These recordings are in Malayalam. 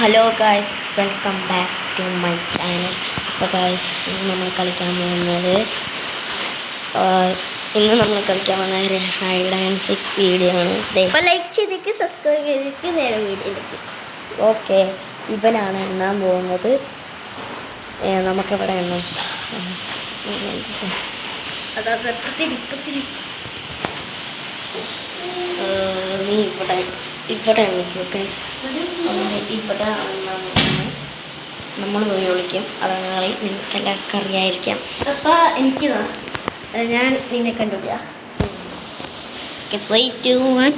Hello guys, welcome back to my channel. അപ്പോൾ ഗായ്സ്, ഇന്ന് നമ്മൾ കളിക്കാൻ പോകുന്നത് ഒരു ഹൈഡ് ആൻഡ് സീക്ക് വീഡിയോ ആണ്. അപ്പോൾ ലൈക്ക് ചെയ്തേക്ക്, സബ്സ്ക്രൈബ് ചെയ്തേക്ക്, നേരെ വീഡിയോയിലേക്ക്. ഓക്കെ, ഇവനാണ് എണ്ണാൻ പോകുന്നത്. നമുക്കിവിടെ എണ്ണാം. നീ ഇവിടെ എണ്ണിക്കോ ഗൈസ്. ഇവിടെ നമ്മൾ പോയി വിളിക്കും. അതാണ് നിങ്ങൾക്ക് എല്ലാവർക്കും അറിയായിരിക്കാം. അപ്പം എനിക്ക് ഞാൻ നിന്നെ കണ്ടില്ല. 3, 2, 1.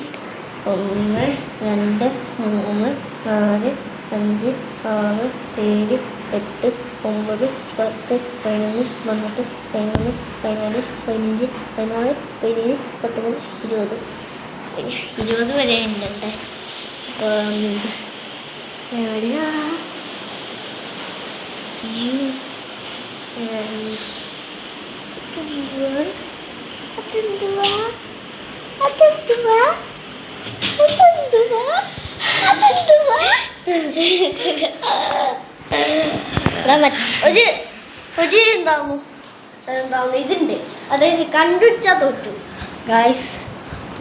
1, 2, 3, 4, 5, 6, 7, 8, 9, 10, 11, 12, 13, 14, 15, 16, 17, 19, 20 വരെ ഉണ്ട്. എവിടെയാ ഒരു എന്താന്നു ഇതുണ്ട്, അതായത് കണ്ടുപിടിച്ചാൽ തോറ്റു ഗായ്സ്.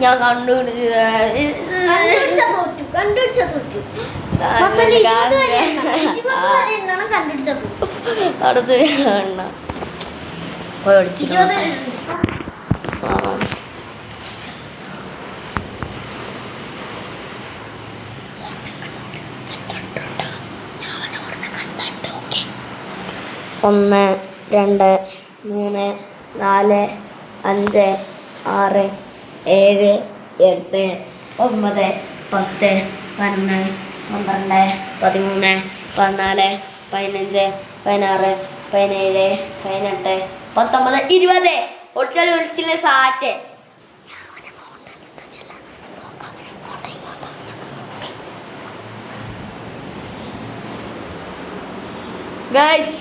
ഞാൻ കണ്ടുപിടിച്ചാ തോറ്റു. അടുത്ത് ഒന്ന്, 2, 3, 4, 5, 6, 7, 8, 9, 10, 11, 12, 13, 14, 15, 16, 17, 18, 19, 20. ഒളിച്ചില്ല സാറ്റ്. ഗൈസ്,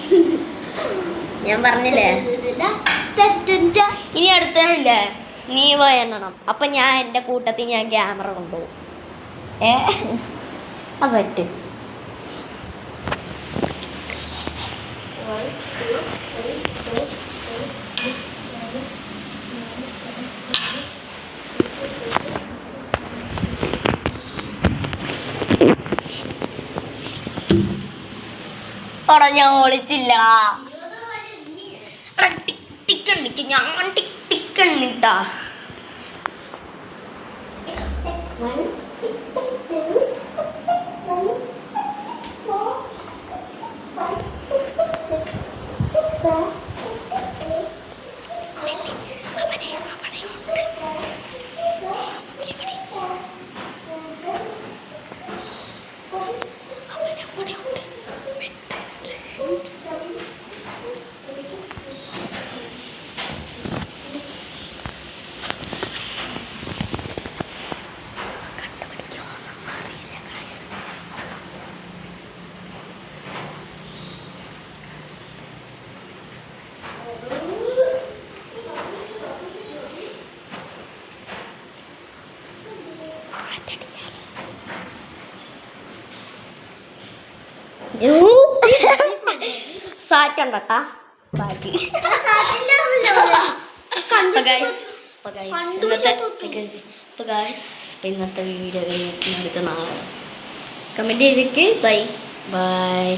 ഞാൻ പറഞ്ഞില്ലേ ഇനി അടുത്തില്ലേ നീ പോയി എണ്ണണം. അപ്പം ഞാൻ എൻ്റെ കൂട്ടത്തിൽ ഞാൻ ക്യാമറ കൊണ്ടുപോകും. ആ സെറ്റ്. അവിടെ ഞാൻ ഒളിച്ചില്ല. ഞാൻ ടിക്കണ്ണിട്ടാ. സാറ്റുണ്ടട്ടാ, ഇന്നത്തെ വീഡിയോ അടുത്ത നാളെ കമന്റ് ചെയ്തേക്ക്. Bye bye.